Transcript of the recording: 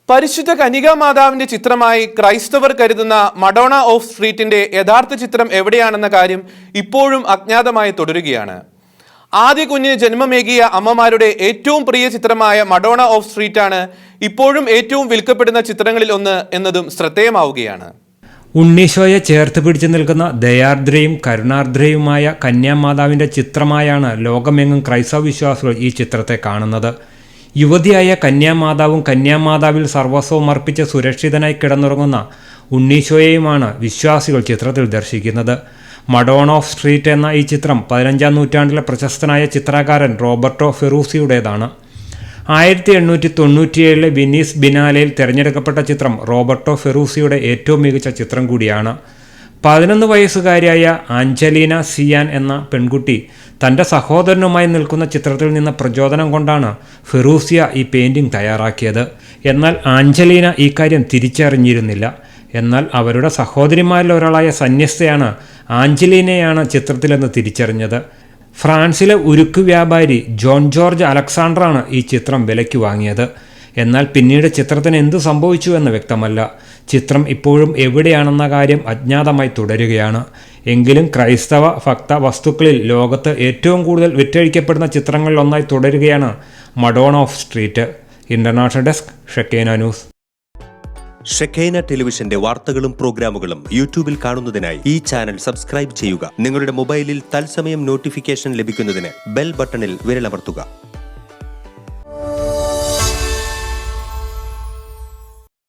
പരിശുദ്ധ കന്യകാ മാതാവിന്റെ ചിത്രമായി ക്രൈസ്തവർ കരുതുന്ന മഡോണ ഓഫ് സ്ട്രീറ്റിന്റെ യഥാർത്ഥ ചിത്രം എവിടെയാണെന്ന കാര്യം ഇപ്പോഴും അജ്ഞാതമായി തുടരുകയാണ്. ആദ്യ കുഞ്ഞിന് ജന്മമേകിയ അമ്മമാരുടെ ഏറ്റവും പ്രിയ ചിത്രമായ മഡോണ ഓഫ് സ്ട്രീറ്റാണ് ഇപ്പോഴും ഏറ്റവും വിൽക്കപ്പെടുന്ന ചിത്രങ്ങളിൽ ഒന്ന് എന്നതും ശ്രദ്ധേയമാവുകയാണ്. ഉണ്ണീശോയെ ചേർത്ത് പിടിച്ചു നിൽക്കുന്ന ദയാർദ്രയും കരുണാർദ്രയുമായ കന്യാമാതാവിൻ്റെ ചിത്രമായാണ് ലോകമെങ്ങും ക്രൈസ്തവ വിശ്വാസികൾ ഈ ചിത്രത്തെ കാണുന്നത്. യുവതിയായ കന്യാമാതാവും കന്യാമാതാവിൽ സർവസ്വവും അർപ്പിച്ച് സുരക്ഷിതനായി കിടന്നുറങ്ങുന്ന ഉണ്ണീശോയെയുമാണ് വിശ്വാസികൾ ചിത്രത്തിൽ ദർശിക്കുന്നത്. മഡോണ ഓഫ് സ്ട്രീറ്റ് എന്ന ഈ ചിത്രം 15-ാം നൂറ്റാണ്ടിലെ പ്രശസ്തനായ ചിത്രകാരൻ റോബർട്ടോ ഫെറൂസിയുടേതാണ്. 1897 വെനീസ് ബിനാലയിൽ തിരഞ്ഞെടുക്കപ്പെട്ട ചിത്രം റോബർട്ടോ ഫെറൂസിയുടെ ഏറ്റവും മികച്ച ചിത്രം കൂടിയാണ്. 11 വയസ്സുകാരിയായ ആഞ്ചലീന സിയാൻ എന്ന പെൺകുട്ടി തൻ്റെ സഹോദരനുമായി നിൽക്കുന്ന ചിത്രത്തിൽ നിന്ന് പ്രചോദനം കൊണ്ടാണ് ഫെറൂസിയ ഈ പെയിൻറ്റിംഗ് തയ്യാറാക്കിയത്. എന്നാൽ ആഞ്ചലീന ഈ കാര്യം തിരിച്ചറിഞ്ഞിരുന്നില്ല. എന്നാൽ അവരുടെ സഹോദരിമാരിൽ ഒരാളായ സന്യസ്തയാണ് ആഞ്ചലീനയാണ് ചിത്രത്തിലെന്ന് തിരിച്ചറിഞ്ഞത്. ഫ്രാൻസിലെ ഉരുക്ക് വ്യാപാരി ജോൺ ജോർജ് അലക്സാണ്ടറാണ് ഈ ചിത്രം വിലയ്ക്ക് വാങ്ങിയത്. എന്നാൽ പിന്നീട് ചിത്രത്തിന് എന്തു സംഭവിച്ചു എന്ന് വ്യക്തമല്ല. ചിത്രം ഇപ്പോഴും എവിടെയാണെന്ന കാര്യം അജ്ഞാതമായി തുടരുകയാണ്. എങ്കിലും ക്രൈസ്തവ ഭക്ത വസ്തുക്കളിൽ ലോകത്ത് ഏറ്റവും കൂടുതൽ വിറ്റഴിക്കപ്പെടുന്ന ചിത്രങ്ങളിൽ ഒന്നായി തുടരുകയാണ് Madonna of street. International desk, Shekinah news. Shekinah ടെലിവിഷന്റെ വാർത്തകളും പ്രോഗ്രാമുകളും യൂട്യൂബിൽ കാണുന്നതിനായി ഈ ചാനൽ സബ്സ്ക്രൈബ് ചെയ്യുക. നിങ്ങളുടെ മൊബൈലിൽ തത്സമയം നോട്ടിഫിക്കേഷൻ ലഭിക്കുന്നതിന് ബെൽ ബട്ടണിൽ വിരലമർത്തുക.